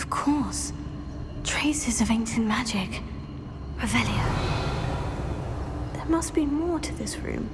Of course. Traces of ancient magic. Revelio. There must be more to this room.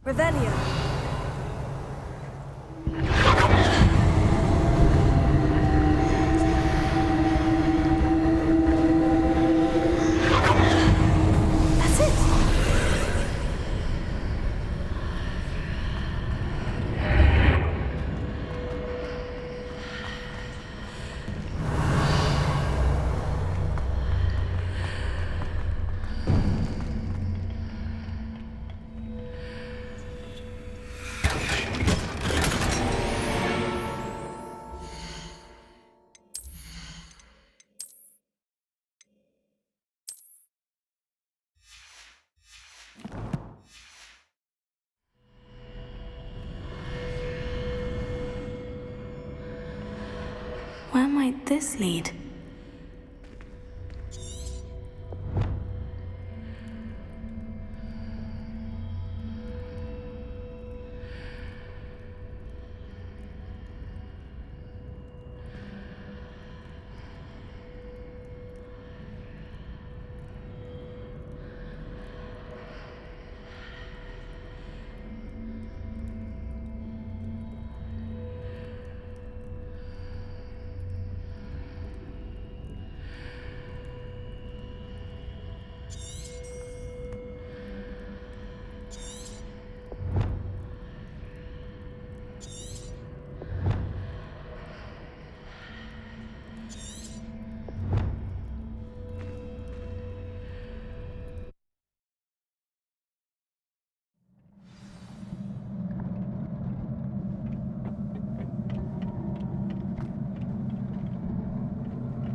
Revelio. That's it! Where might this lead?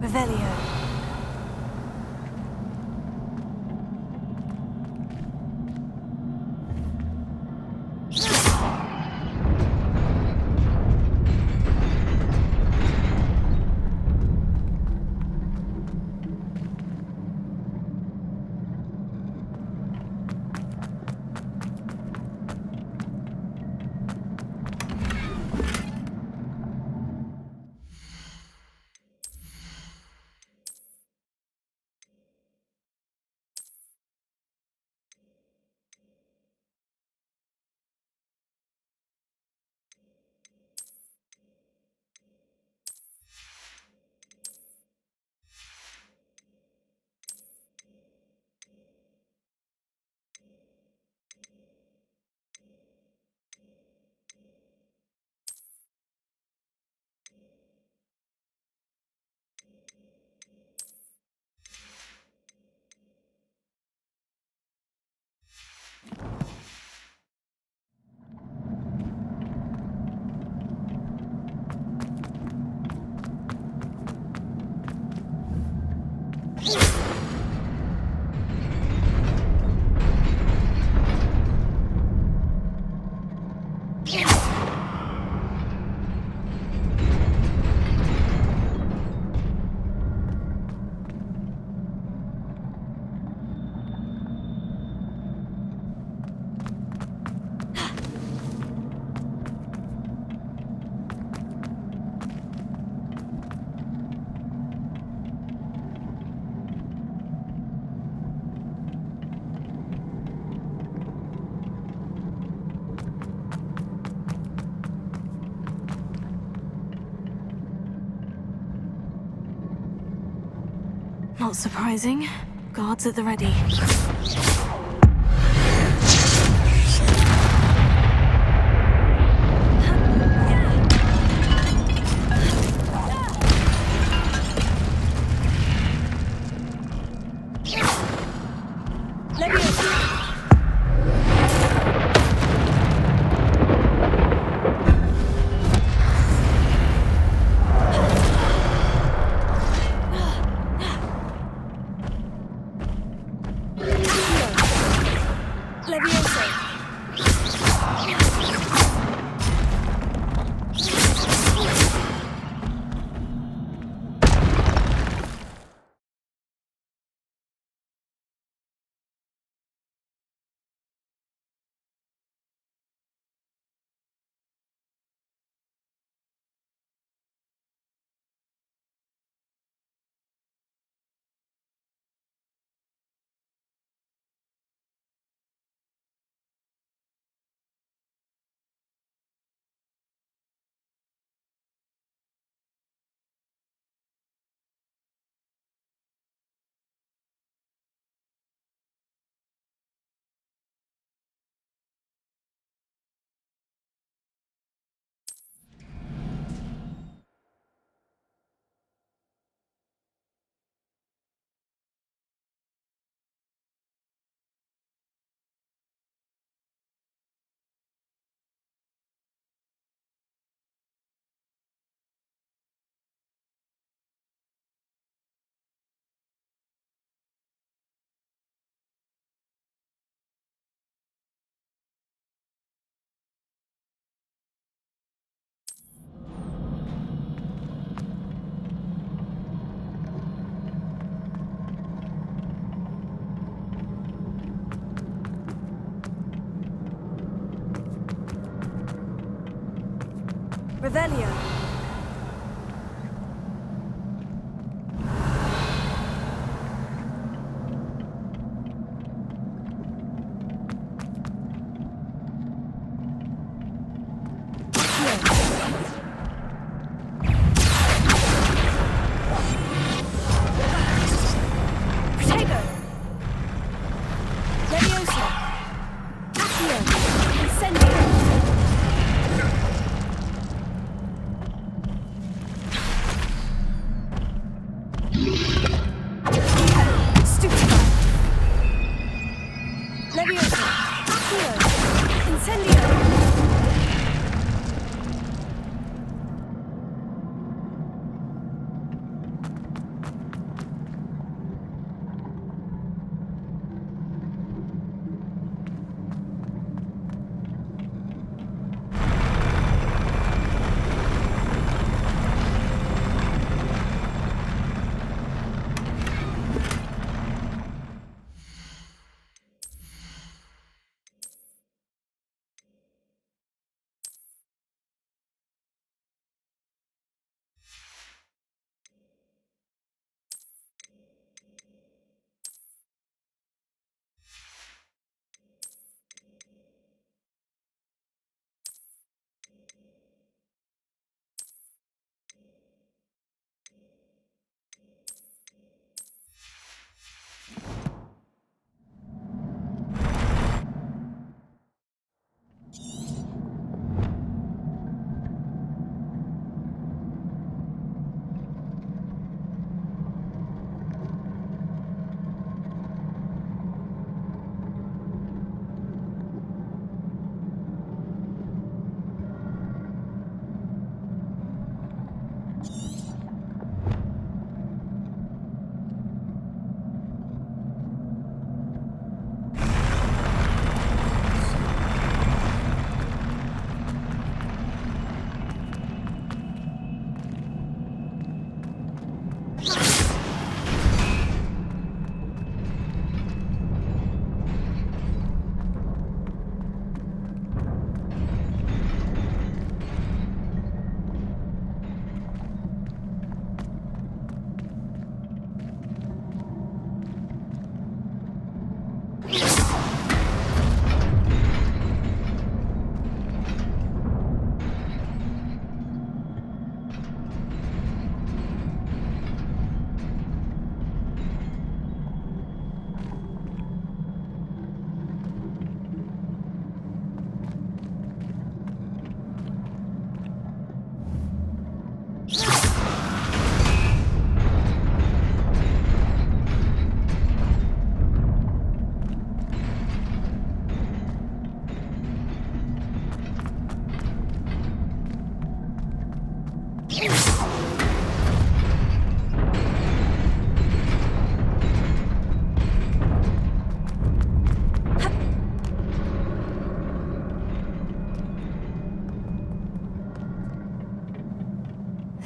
Revelio. Not surprising. Guards at the ready. Revelio.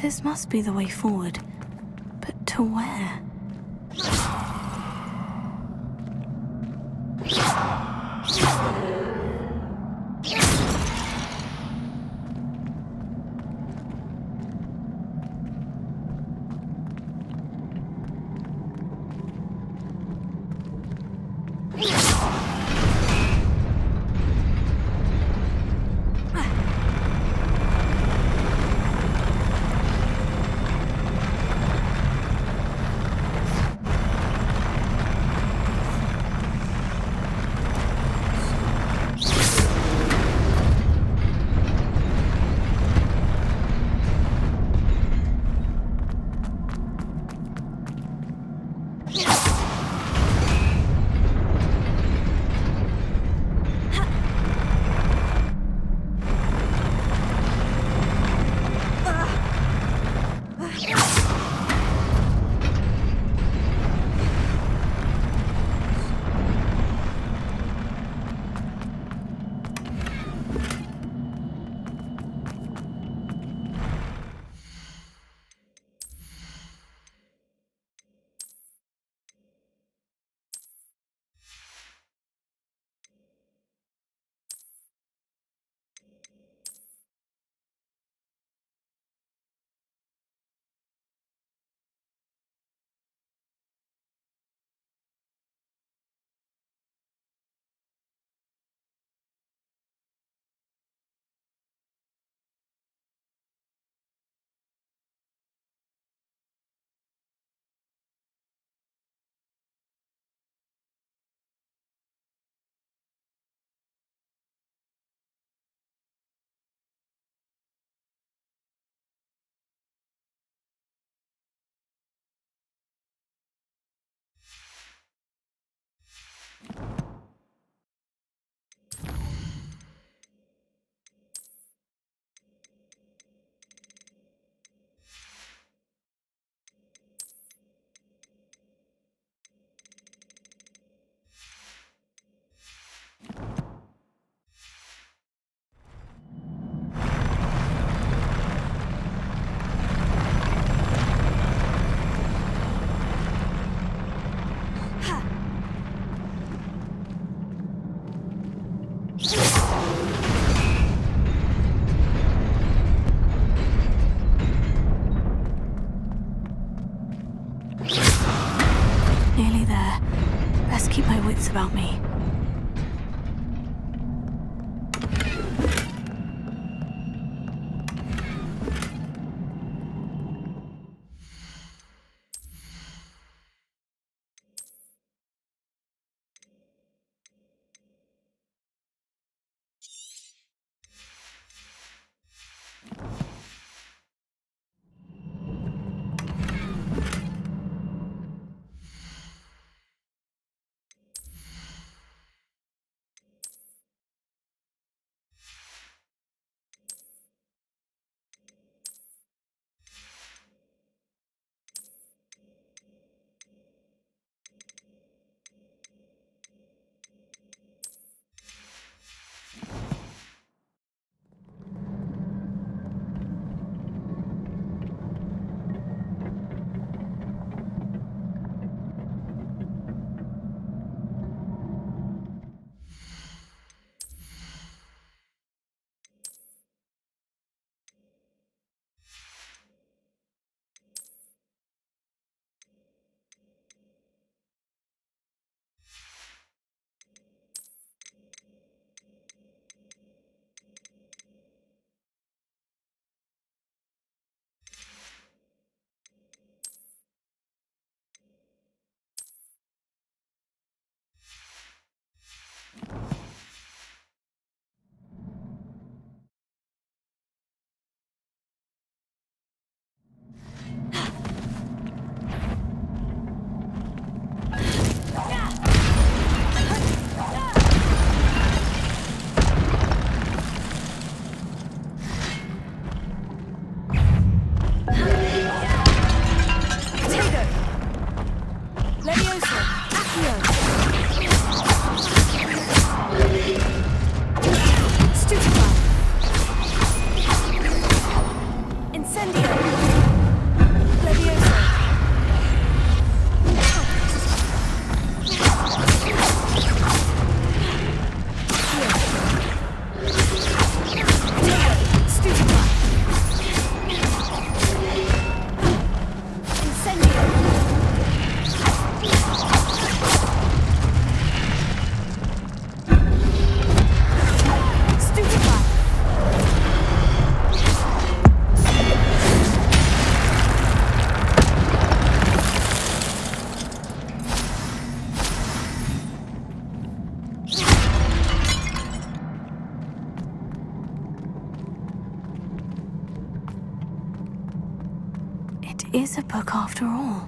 This must be the way forward. But to where? this about me? Is a book after all.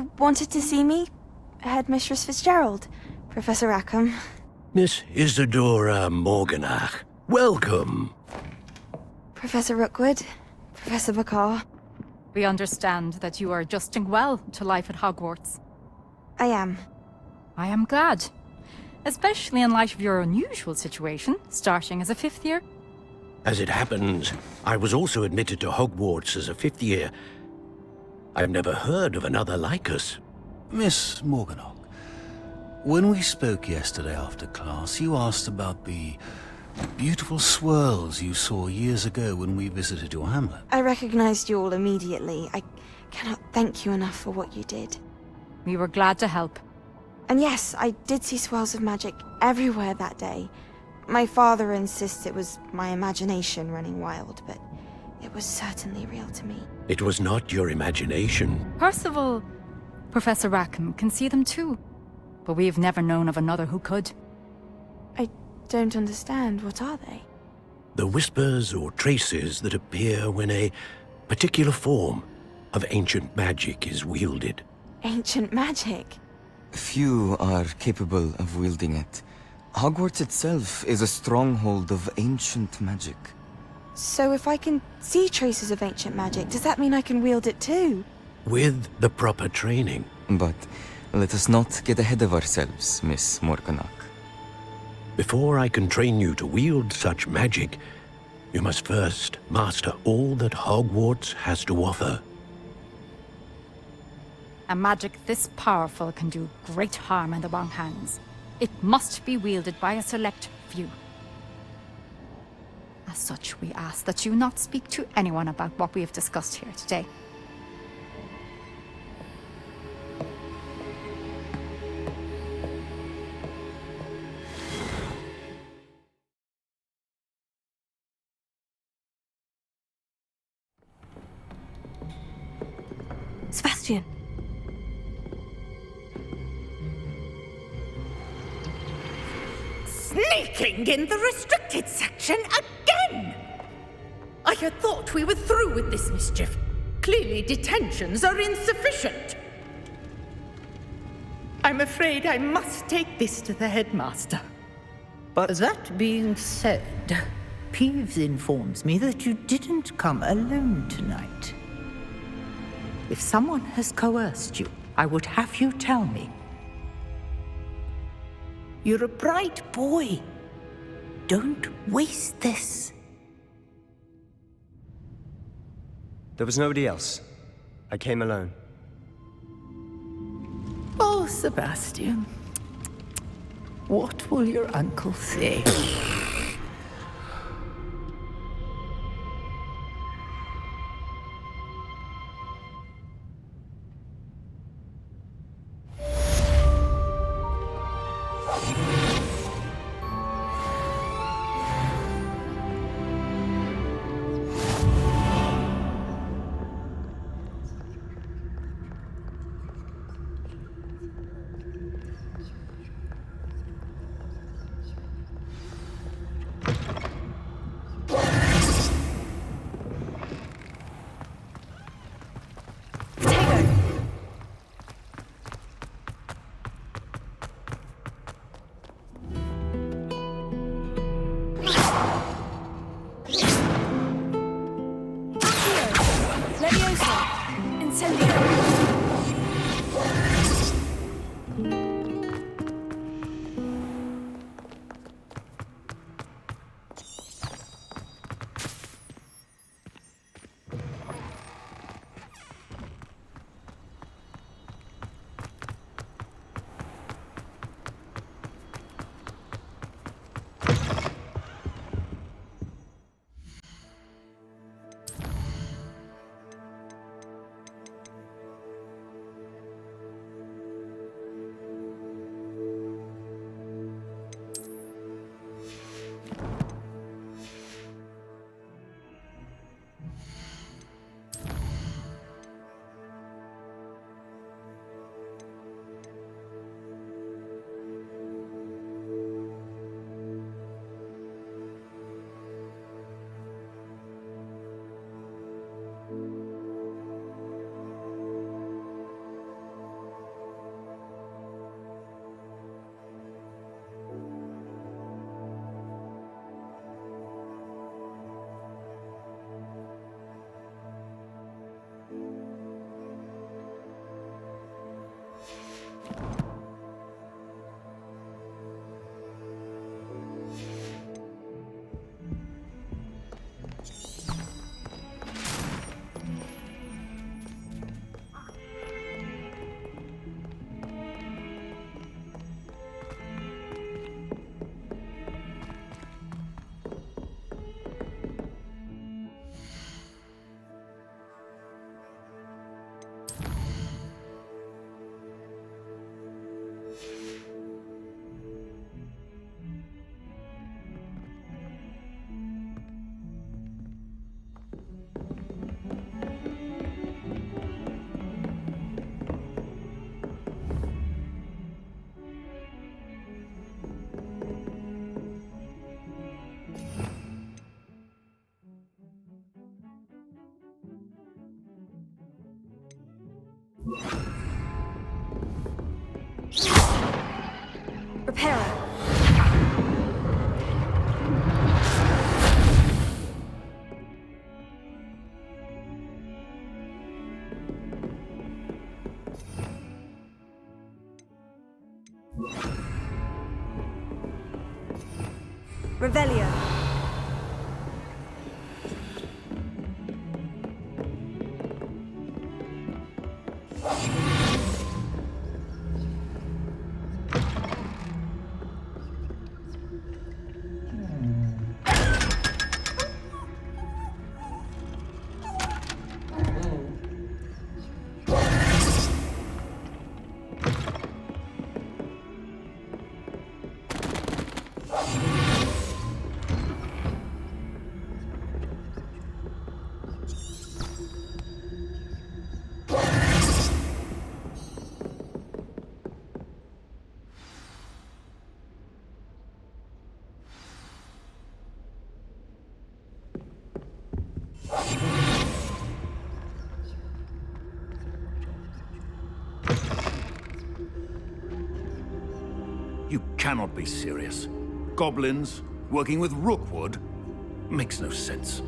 You wanted to see me? Headmistress Fitzgerald, Professor Rackham. Miss Isadora Morganach, welcome. Professor Rookwood, Professor Bakar. We understand that you are adjusting well to life at Hogwarts. I am. I am glad. Especially in light of your unusual situation, starting as a fifth year. As it happens, I was also admitted to Hogwarts as a fifth year. I've never heard of another like us. Miss Morganach, when we spoke yesterday after class, you asked about the beautiful swirls you saw years ago when we visited your hamlet. I recognized you all immediately. I cannot thank you enough for what you did. We were glad to help. And yes, I did see swirls of magic everywhere that day. My father insists it was my imagination running wild, but it was certainly real to me. It was not your imagination. Percival, Professor Rackham can see them too. But we've never known of another who could. I don't understand. What are they? The whispers or traces that appear when a particular form of ancient magic is wielded. Ancient magic? Few are capable of wielding it. Hogwarts itself is a stronghold of ancient magic. So if I can see traces of ancient magic, does that mean I can wield it too? With the proper training. But let us not get ahead of ourselves, Miss Morganach. Before I can train you to wield such magic, you must first master all that Hogwarts has to offer. A magic this powerful can do great harm in the wrong hands. It must be wielded by a select few. As such, we ask that you not speak to anyone about what we have discussed here today. Sebastian. Sneaking in the restricted section again! I had thought we were through with this mischief. Clearly detentions are insufficient. I'm afraid I must take this to the headmaster. But that being said, Peeves informs me that you didn't come alone tonight. If someone has coerced you, I would have you tell me. You're a bright boy. Don't waste this. There was nobody else. I came alone. Oh, Sebastian. What will your uncle say? Reparo. Revelio. You cannot be serious. Goblins working with Rookwood? Makes no sense.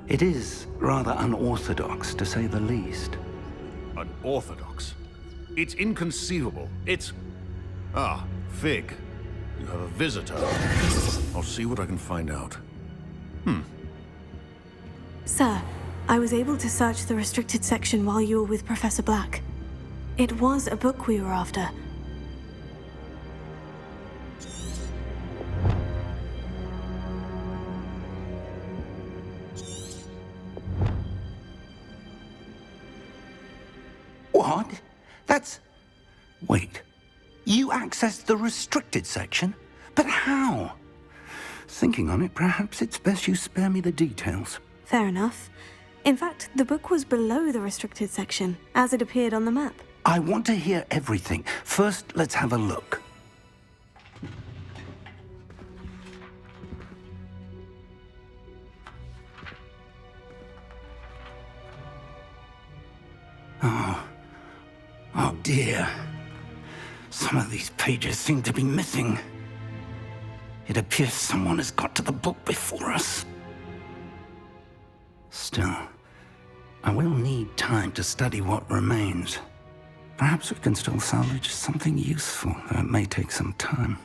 It is rather unorthodox, to say the least. Unorthodox? It's inconceivable. It's... Ah, Fig. You have a visitor. I'll see what I can find out. Sir, I was able to search the restricted section while you were with Professor Black. It was a book we were after. What? That's... Wait. You accessed the restricted section? But how? Thinking on it, perhaps it's best you spare me the details. Fair enough. In fact, the book was below the restricted section, as it appeared on the map. I want to hear everything. First, let's have a look. Oh dear. Some of these pages seem to be missing. It appears someone has got to the book before us. Still, I will need time to study what remains. Perhaps we can still salvage something useful, though it may take some time.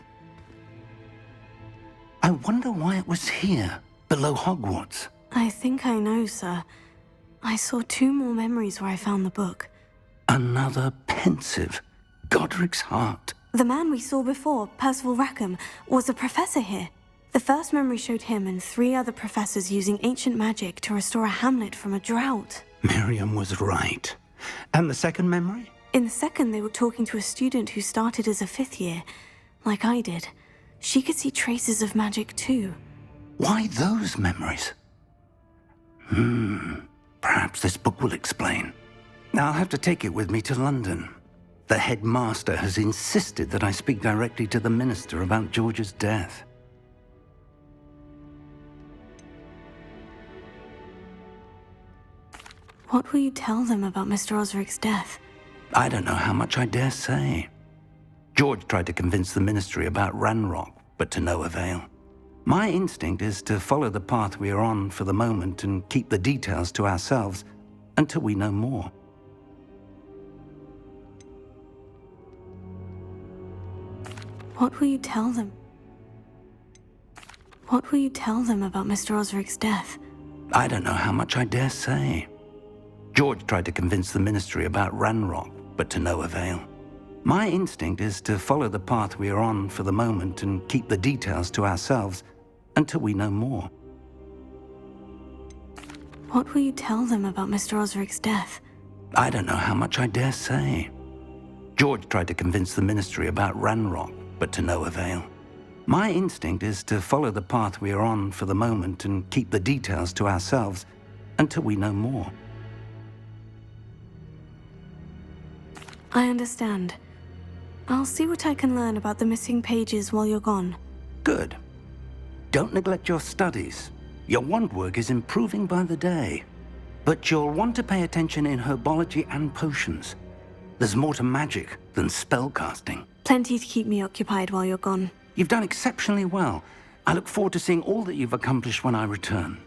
I wonder why it was here, below Hogwarts. I think I know, sir. I saw 2 more memories where I found the book. Another pensive. Godric's heart. The man we saw before, Percival Rackham, was a professor here. The first memory showed him and 3 other professors using ancient magic to restore a hamlet from a drought. Miriam was right. And the second memory? In the second, they were talking to a student who started as a 5th year, like I did. She could see traces of magic too. Why those memories? Perhaps this book will explain. I'll have to take it with me to London. The headmaster has insisted that I speak directly to the minister about George's death. What will you tell them about Mr. Osric's death? I don't know how much I dare say. George tried to convince the ministry about Ranrock, but to no avail. My instinct is to follow the path we are on for the moment and keep the details to ourselves until we know more. What will you tell them? What will you tell them about Mr. Osric's death? I don't know how much I dare say. George tried to convince the ministry about Ranrock, but to no avail. My instinct is to follow the path we are on for the moment and keep the details to ourselves until we know more. What will you tell them about Mr. Osric's death? I don't know how much I dare say. George tried to convince the ministry about Ranrock, but to no avail. My instinct is to follow the path we are on for the moment and keep the details to ourselves until we know more. I understand. I'll see what I can learn about the missing pages while you're gone. Good. Don't neglect your studies. Your wand work is improving by the day. But you'll want to pay attention in herbology and potions. There's more to magic than spellcasting. Plenty to keep me occupied while you're gone. You've done exceptionally well. I look forward to seeing all that you've accomplished when I return.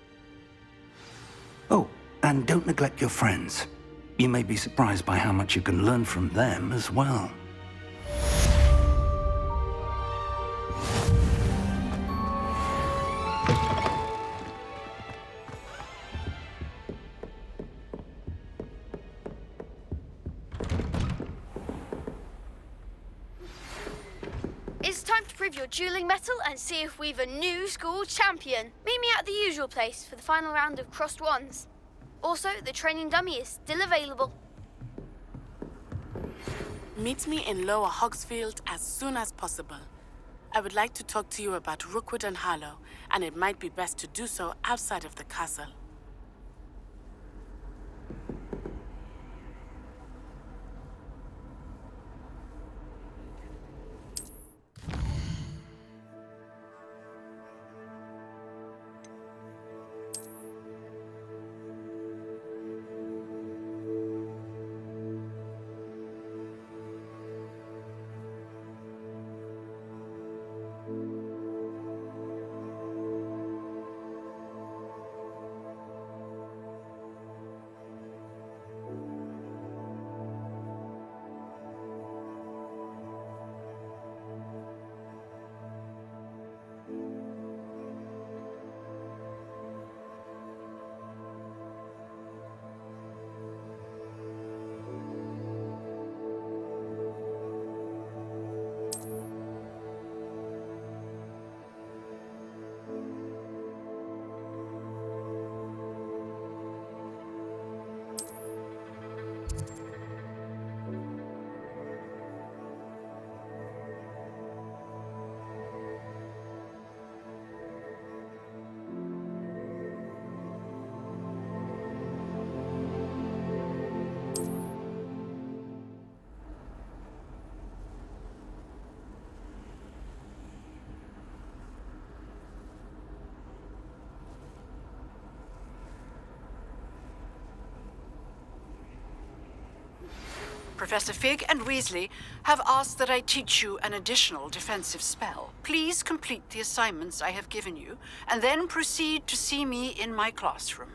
Oh, and don't neglect your friends. You may be surprised by how much you can learn from them as well. It's time to prove your dueling mettle and see if we've a new school champion. Meet me at the usual place for the final round of crossed wands. Also, the training dummy is still available. Meet me in Lower Hogsfield as soon as possible. I would like to talk to you about Rookwood and Harlow, and it might be best to do so outside of the castle. Professor Fig and Weasley have asked that I teach you an additional defensive spell. Please complete the assignments I have given you, and then proceed to see me in my classroom.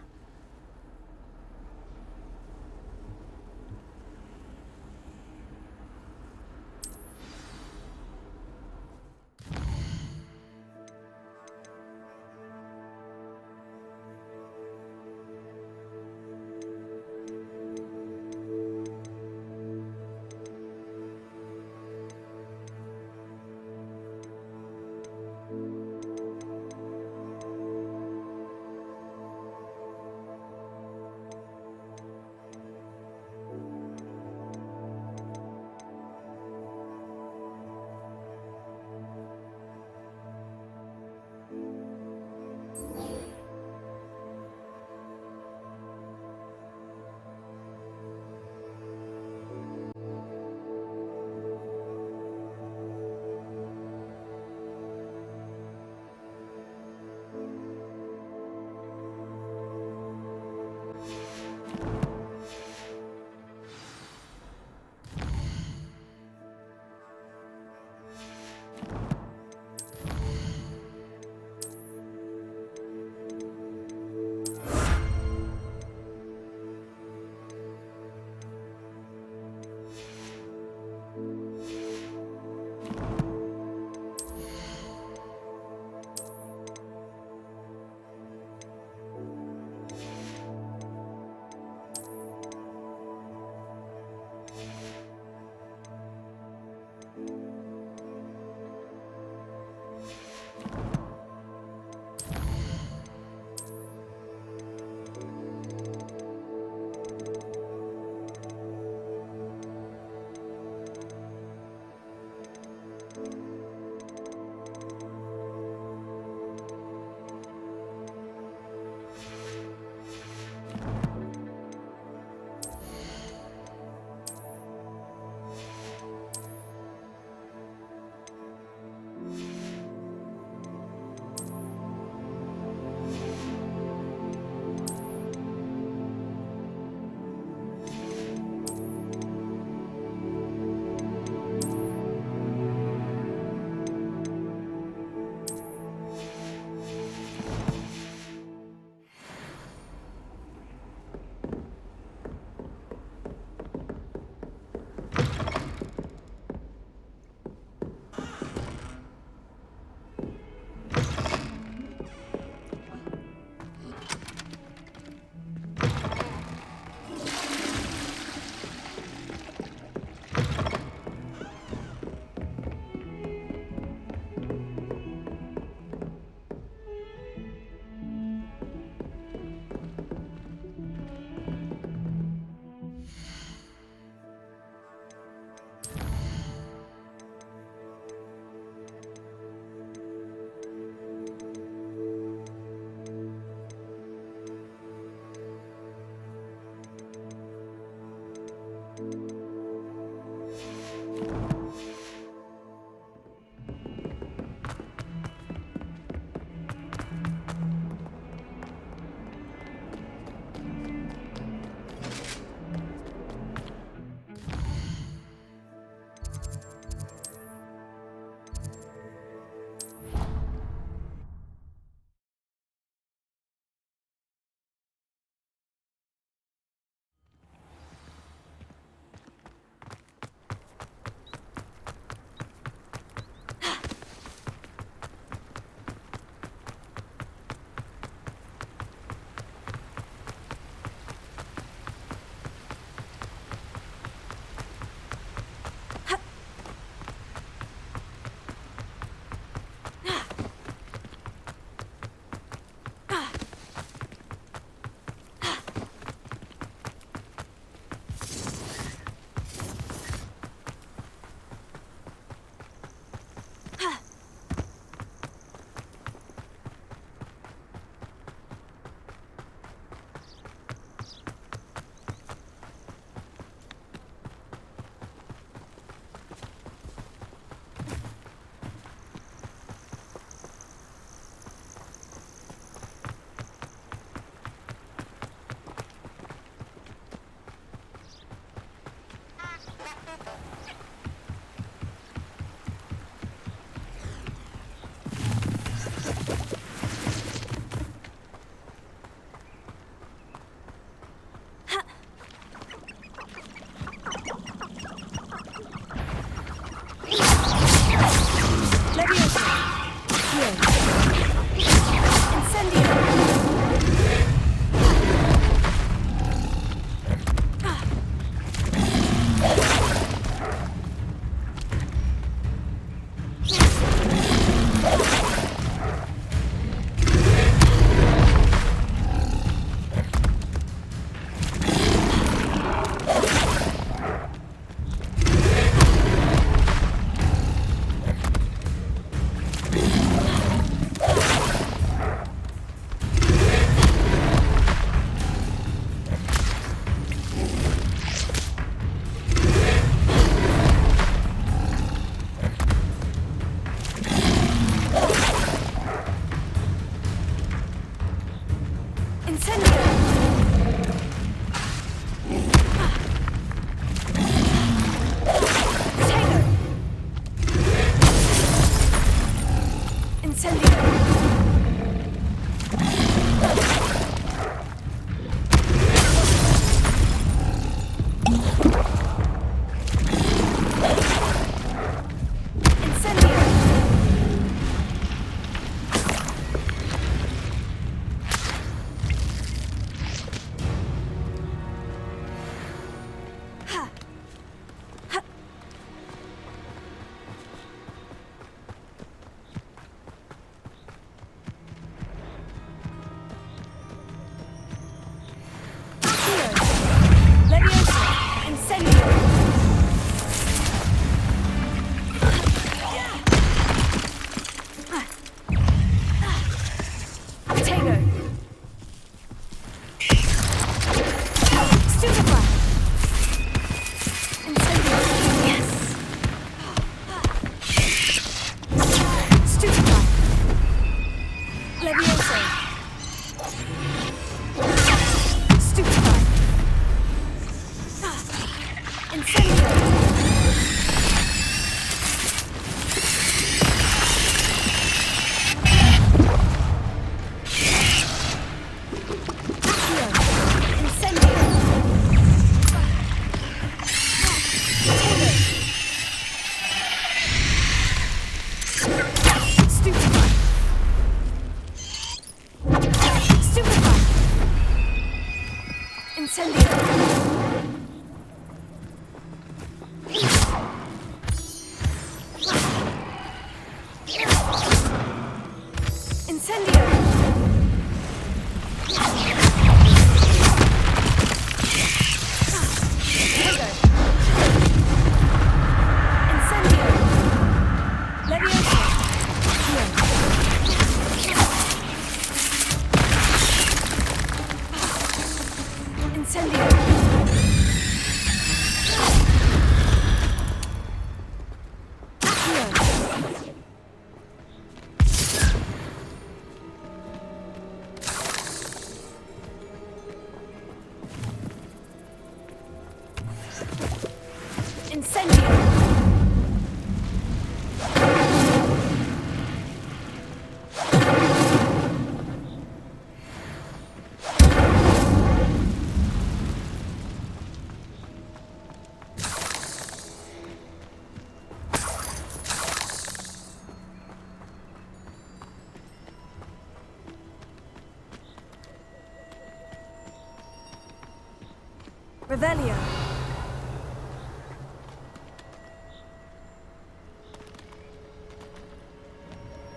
Revelio.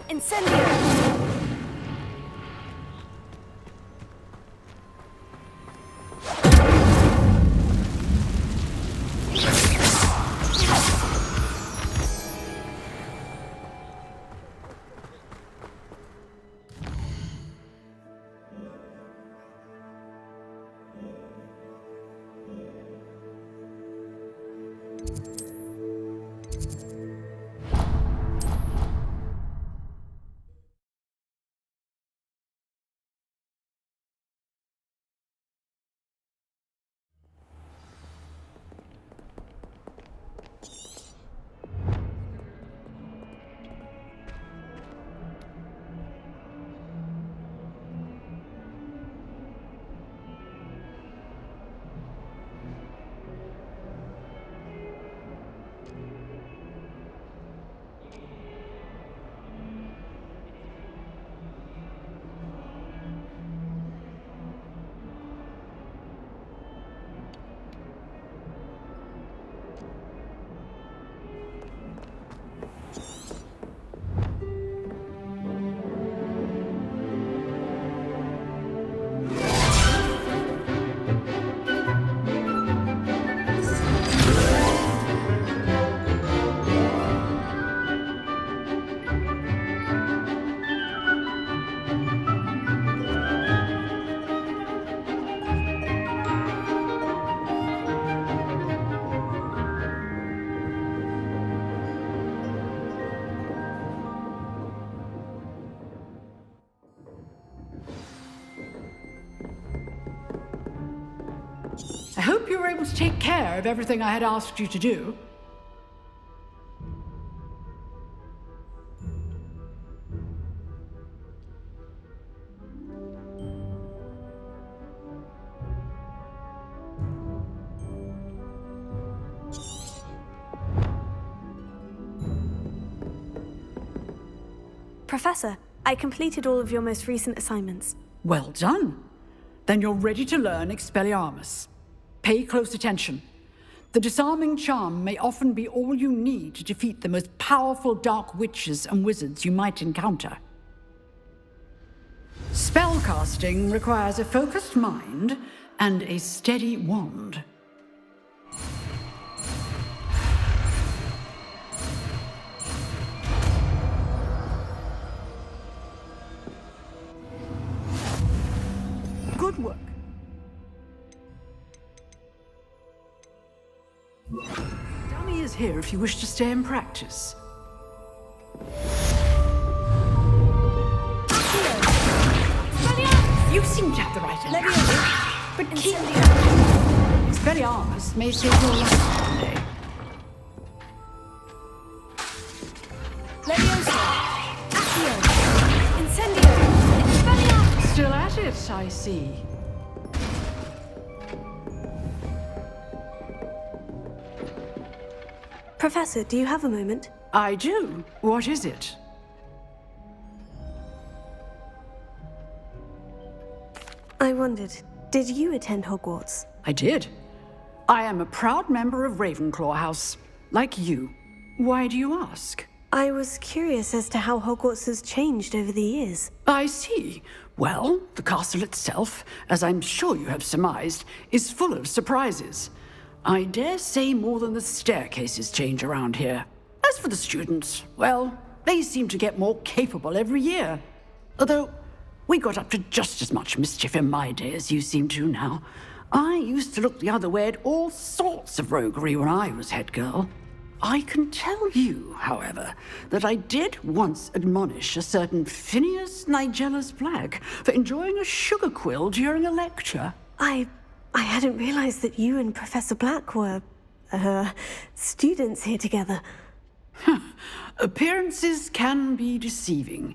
Incendio. I hope you were able to take care of everything I had asked you to do. Professor, I completed all of your most recent assignments. Well done. Then you're ready to learn Expelliarmus. Pay close attention. The disarming charm may often be all you need to defeat the most powerful dark witches and wizards you might encounter. Spellcasting requires a focused mind and a steady wand. Good work. Dummy is here if you wish to stay and practice. You seem to have the right answer, but keep Expelliarmus may save your life someday. Leviosa! Accio! Incendio! Expelliarmus! Still at it, I see. Professor, do you have a moment? I do. What is it? I wondered, did you attend Hogwarts? I did. I am a proud member of Ravenclaw House, like you. Why do you ask? I was curious as to how Hogwarts has changed over the years. I see. Well, the castle itself, as I'm sure you have surmised, is full of surprises. I dare say more than the staircases change around here. As for the students, well, they seem to get more capable every year. Although, we got up to just as much mischief in my day as you seem to now. I used to look the other way at all sorts of roguery when I was head girl. I can tell you, however, that I did once admonish a certain Phineas Nigellus Black for enjoying a sugar quill during a lecture. I hadn't realized that you and Professor Black were, students here together. Appearances can be deceiving.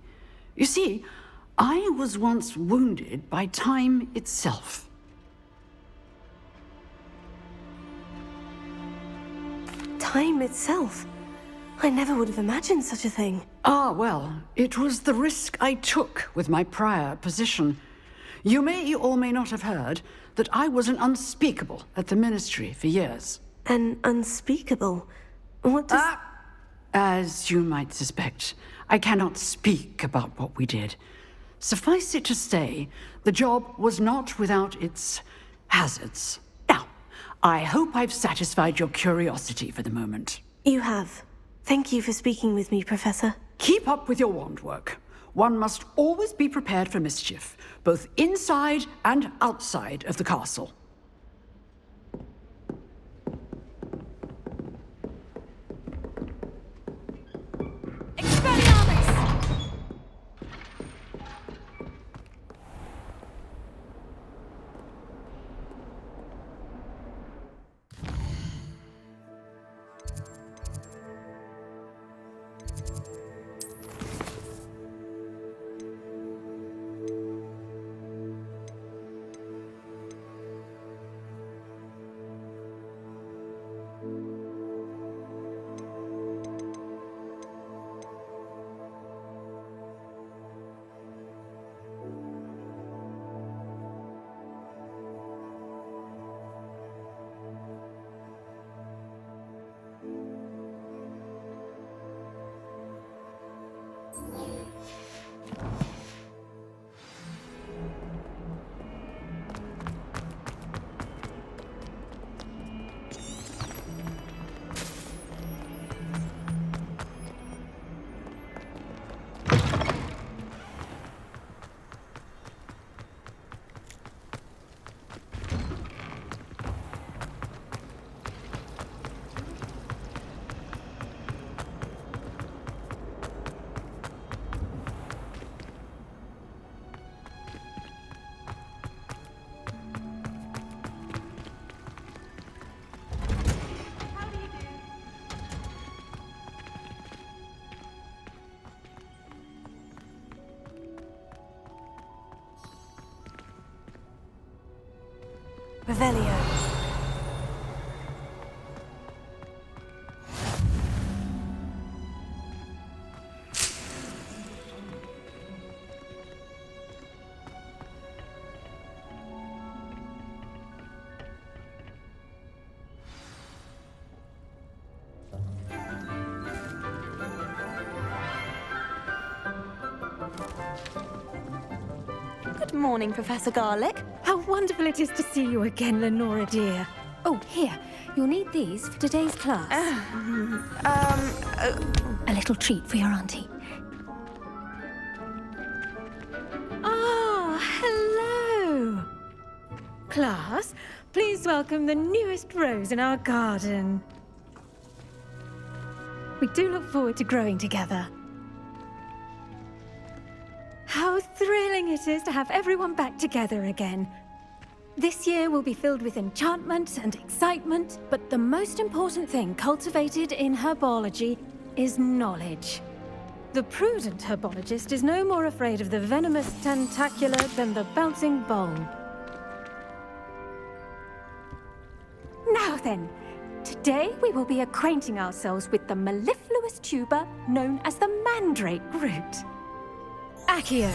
You see, I was once wounded by time itself. Time itself? I never would have imagined such a thing. Ah, well, it was the risk I took with my prior position. You may or may not have heard that I was an unspeakable at the Ministry for years. An unspeakable? What does... As you might suspect, I cannot speak about what we did. Suffice it to say, the job was not without its hazards. Now, I hope I've satisfied your curiosity for the moment. You have. Thank you for speaking with me, Professor. Keep up with your wand work. One must always be prepared for mischief, both inside and outside of the castle. Revelio. Good morning, Professor Garlick. How wonderful it is to see you again, Lenora dear. Oh, here. You'll need these for today's class. A little treat for your auntie. Ah, hello. Class, please welcome the newest rose in our garden. We do look forward to growing together. How thrilling it is to have everyone back together again. This year will be filled with enchantment and excitement, but the most important thing cultivated in herbology is knowledge. The prudent herbologist is no more afraid of the venomous tentacular than the bouncing bulb. Now then, today we will be acquainting ourselves with the mellifluous tuber known as the mandrake root. Accio.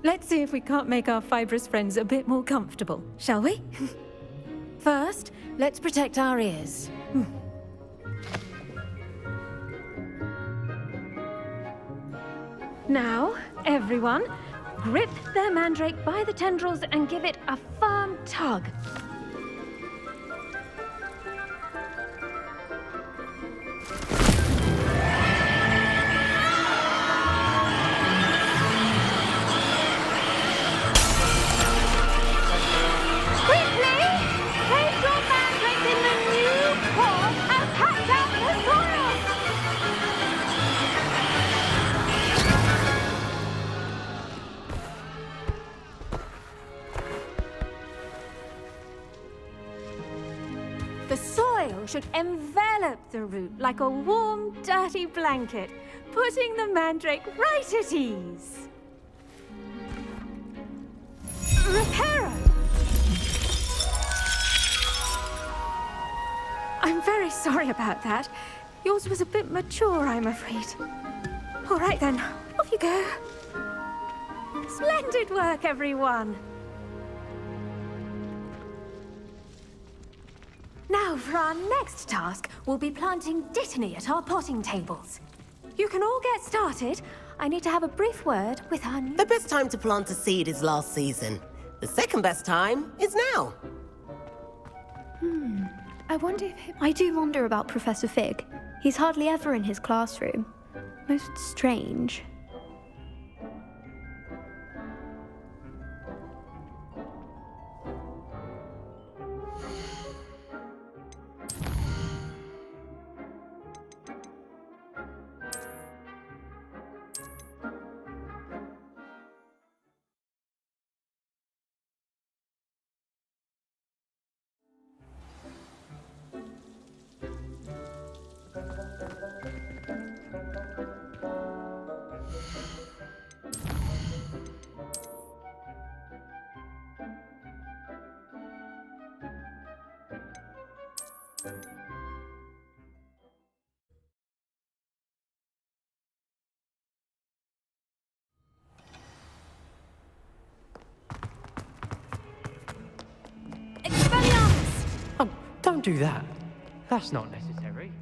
Let's see if we can't make our fibrous friends a bit more comfortable, shall we? First, let's protect our ears. Now, everyone, grip their mandrake by the tendrils and give it a firm tug. The soil should envelop the root like a warm, dirty blanket, putting the mandrake right at ease. Reparo! I'm very sorry about that. Yours was a bit mature, I'm afraid. All right then, off you go. Splendid work, everyone! Now, for our next task, we'll be planting Dittany at our potting tables. You can all get started. I need to have a brief word with our new... The best time to plant a seed is last season. The second best time is now. I wonder if... I do wonder about Professor Fig. He's hardly ever in his classroom. Most strange. Oh, don't do that. That's not necessary.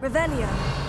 Revelio.